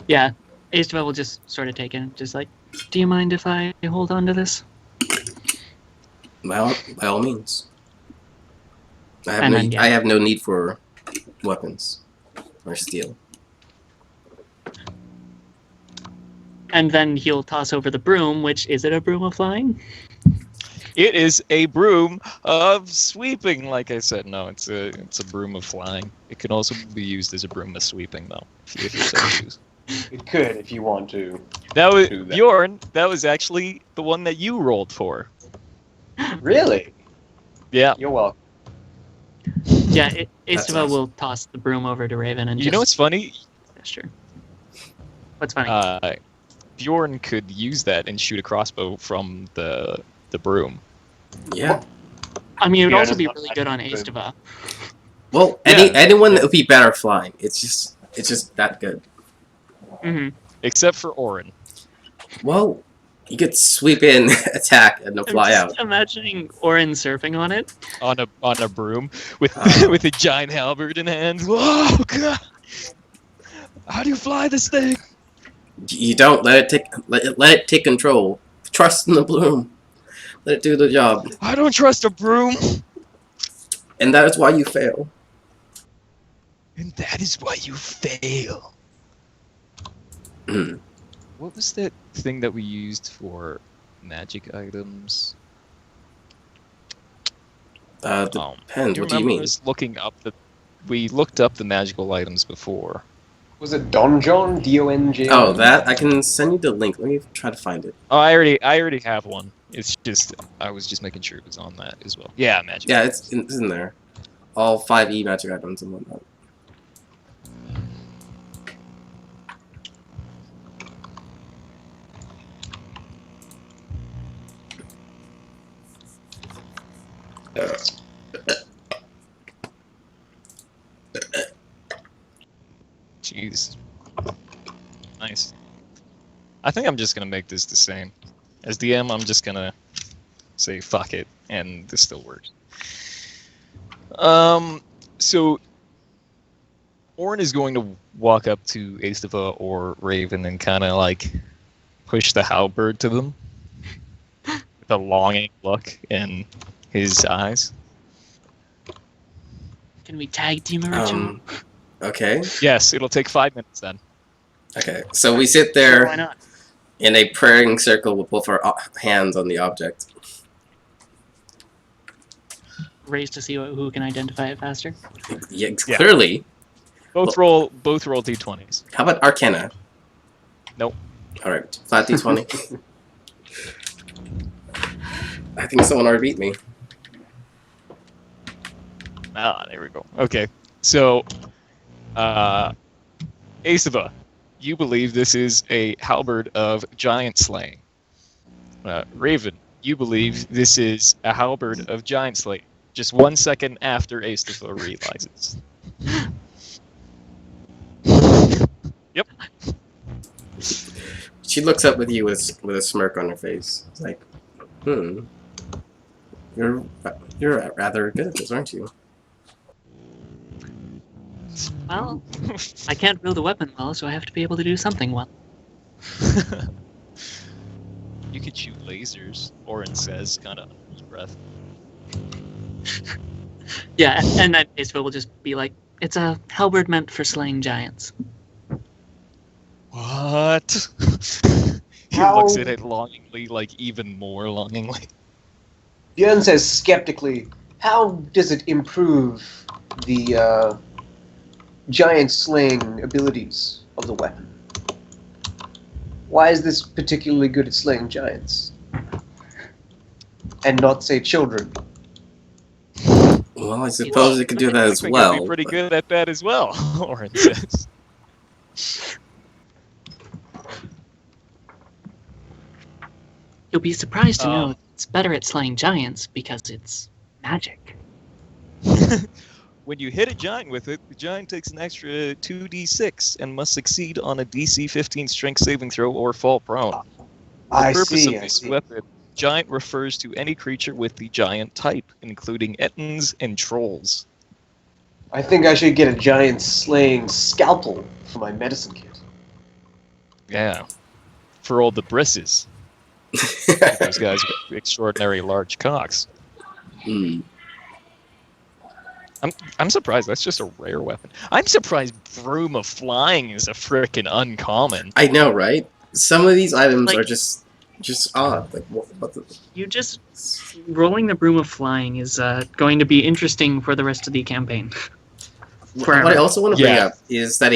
Yeah, Asteva will just sort of take it, just like, do you mind if I hold on to this? By all means. And then, yeah. I have no need for weapons or steel. And then he'll toss over the broom, which, is it a broom of flying? It is a broom of sweeping, like I said. No, it's a broom of flying. It can also be used as a broom of sweeping, though, if you so choose. It could if you want to. That was Do that. Bjorn. That was actually the one that you rolled for. Really? Yeah. You're welcome. Yeah, That's Asteva awesome. will toss the broom over to Raven and You know what's funny? gesture. What's funny? Bjorn could use that and shoot a crossbow from the broom. Yeah. I mean, it would yeah, also that's be not really bad. good on Asteva. Well, Yeah. anyone that would be better flying. It's just that good. Mm-hmm. Except for Orin. Well, you could sweep in, attack, and then fly I'm out. just imagining Orin surfing on it. On a broom with Oh. with a giant halberd in hand. Whoa, God! How do you fly this thing? You don't let it take control. Trust in the bloom. Let it do the job, I don't trust a broom. and that is why you fail. And that is why you fail. What was that thing that we used for magic items? Depends. you What do you remember mean? us looking up we looked up the magical items before. Was it Donjon? D-O-N-J-O-N? Oh, that I can send you the link. Let me try to find it. Oh, I already have one. It's just I was just making sure it was on that as well. Yeah, magic. Yeah, it's in there. All 5e magic items and whatnot. Jeez. Nice. I think I'm just gonna make this the same. As DM, I'm just gonna say fuck it, and this still works. So Orin is going to walk up to Asteva or Raven and kind of like push the halberd to them with a longing look in his eyes. Can we tag team a ritual? Okay. Yes, it'll take 5 minutes then. Okay. So we sit Why there not? in a praying circle with both our hands on the object. Race to see who can identify it faster. Yeah, Yeah. clearly. Both roll d20s. How about Arcana? Nope. All right, flat d20. I think someone already beat me. Ah, there we go. Okay, so, Asteva, you believe this is a halberd of giant slaying. Raven, you believe this is a halberd of giant slaying. Just 1 second after Asteva realizes. Yep. She looks up with you with a smirk on her face. It's like, you're rather good at this, aren't you? Well, I can't build a weapon well, so I have to be able to do something well. You could shoot lasers, Orin says, kind of under his breath. Yeah, and then Asteva will just be like, it's a halberd meant for slaying giants. What? He How- looks at it longingly, like even more longingly. Björn says skeptically, how does it improve the giant slaying abilities of the weapon? Why is this particularly good at slaying giants? And not, say, children? Well, I suppose it could do that I as think well. it'd be pretty but- good at that as well, Orin says. You'll be surprised to Oh. know it's better at slaying giants because it's magic. When you hit a giant with it, the giant takes an extra 2d6 and must succeed on a DC 15 strength saving throw or fall prone. I The purpose see, of I this see. weapon, giant refers to any creature with the giant type, including Ettins and trolls. I think I should get a giant slaying scalpel for my medicine kit. Yeah. For all the brisses. Those guys with extraordinary large cocks. Hmm. I'm surprised that's just a rare weapon. I'm surprised Broom of Flying is a frickin' uncommon. I know, right? Some of these items Like- are just odd. Like what the... You just rolling the broom of flying is going to be interesting for the rest of the campaign. What I Forever. also want to bring Yeah. up is that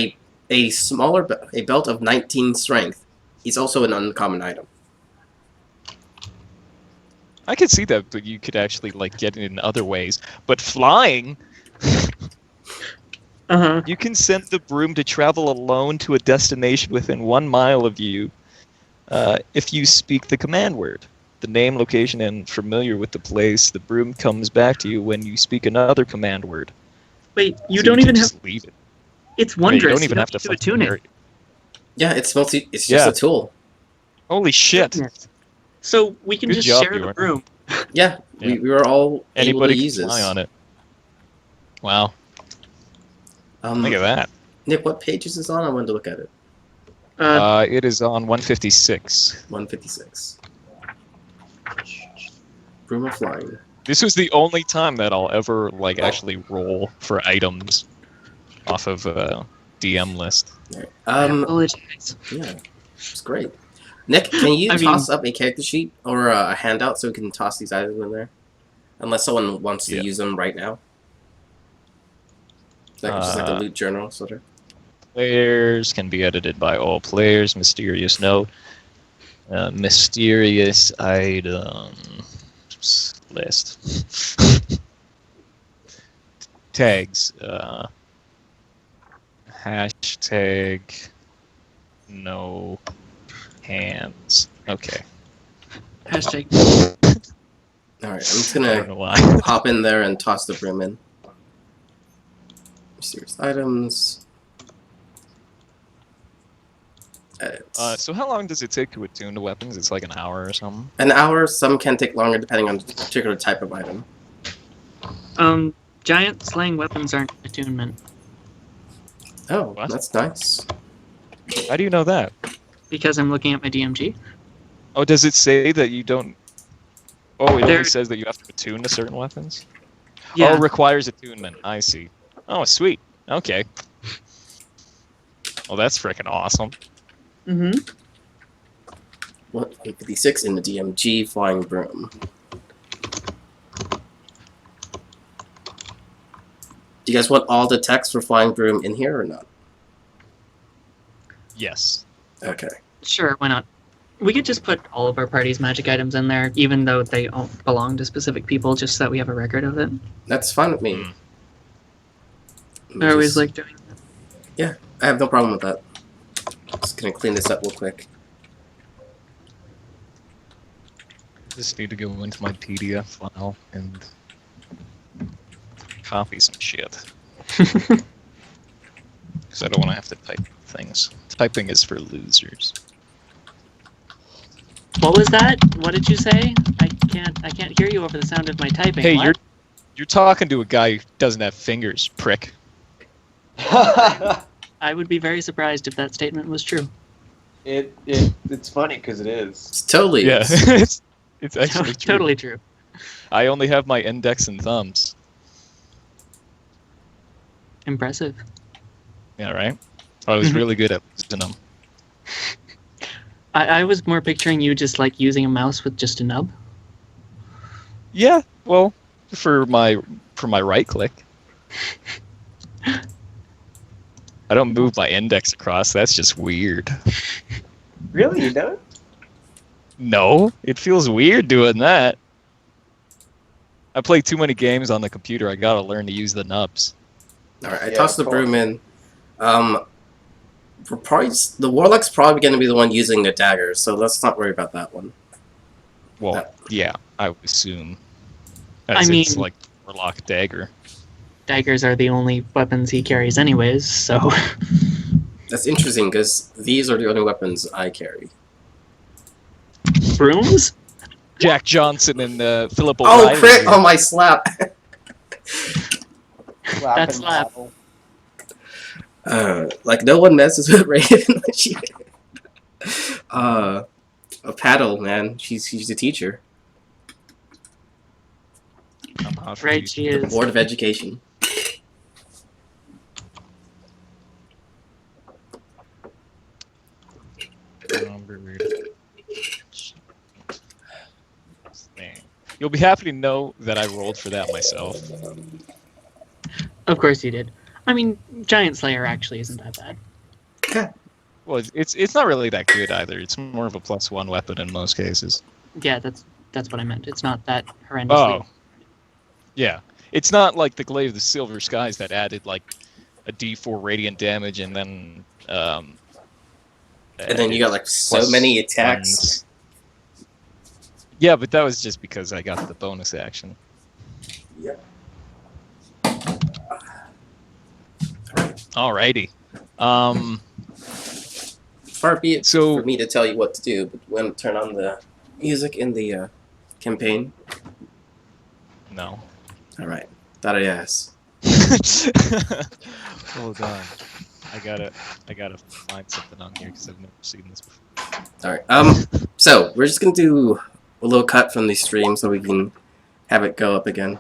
a smaller a belt of 19 strength is also an uncommon item. I could see that, but you could actually like get it in other ways. But flying, Uh-huh. you can send the broom to travel alone to a destination within 1 mile of you if you speak the command word. The name, location, and familiar with the place, the broom comes back to you when you speak another command word. Wait, you So don't can even have... just leave it. It's I mean, wondrous. you don't even have to need to fucking attune carry it. it. Yeah, it's mostly it's just Yeah. a tool. Holy shit! Goodness. So we can Good just job, share the Bjorn. broom. Yeah, Yeah. we were all Anybody able to can use fly this. on it. Wow, look at that. Nick, what page is this on? I wanted to look at it. It is on 156. 156. Broom of Flying. This was the only time that I'll ever like actually roll for items off of a DM list. Right. I apologize. Yeah, it's great. Nick, can you I mean- toss up a character sheet or a handout so we can toss these items in there? Unless someone wants to Yeah. use them right now. Like, just like a loot journal, sort of. Players can be edited by all players. Mysterious note. Mysterious items list. Tags. Hashtag no hands. Okay. Hashtag. Alright, I'm just I don't gonna know why. hop in there and toss the broom in. Mysterious items. Edits. So how long does it take to attune to weapons? It's like an hour or something. An hour, some can take longer depending on the particular type of item. Giant slaying weapons aren't attunement Oh, What? that's nice. How do you know that? because I'm looking at my DMG. Oh, does it say that you don't? Oh, it There- only says that you have to attune to certain weapons. Yeah. Oh, requires attunement. I see. Oh, sweet. Okay. Well, that's freaking awesome. Mm-hmm. 156 in the DMG flying broom. Do you guys want all the text for flying broom in here or not? Yes. Okay. Sure, why not? We could just put all of our party's magic items in there, even though they all belong to specific people, just so that we have a record of it. That's fine with me. Mm. I always like doing that. I have no problem with that. Just gonna clean this up real quick. Just need to go into my PDF file and copy some shit. Because I don't want to have to type things. Typing is for losers. What was that? What did you say? I can't hear you over the sound of my typing. Hey, What? you're talking to a guy who doesn't have fingers, prick. I would be very surprised if that statement was true. It's funny because it is. It's totally Yeah, is. it's actually true. Totally true. I only have my index and thumbs. Impressive. Yeah, right? I was really good at using them. I was more picturing you just like using a mouse with just a nub. Yeah, well, for my right click. I don't move my index across. That's just weird. Really, you don't? No, it feels weird doing that. I play too many games on the computer. I gotta learn to use the nubs. Alright, I Yeah, tossed the cool. broom in. We're probably, the Warlock's probably going to be the one using the dagger, so let's not worry about that one. Well, yeah, I would assume. I As it's mean- like Warlock dagger. Daggers are the only weapons he carries anyways, so... That's interesting, because these are the only weapons I carry. Brooms? Jack Johnson and Philip Oh, O'Reilly. crit on my slap! Slap That's and slap. paddle. Like no one messes with Raven. She, a paddle, man. She's a teacher. I'm hot for Right, you. she The is. Board of Education. You'll be happy to know that I rolled for that myself. Of course you did. I mean, Giant Slayer actually isn't that bad. Well, it's not really that good either. It's more of a +1 weapon in most cases. Yeah, that's what I meant. It's not that horrendously. Oh. Yeah. It's not like the Glaive of the Silver Skies that added like a D4 radiant damage and then And then you got like so many attacks. Yeah, but that was just because I got the bonus action. Yeah. Alrighty. Far be it So- for me to tell you what to do, but when turn on the music in the campaign. No. All right, thought I'd ask. Hold on. I gotta find something on here because I've never seen this before. All right. So we're just gonna do a little cut from the stream so we can have it go up again.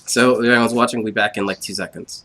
So if anyone's watching, we'll be back in like 2 seconds.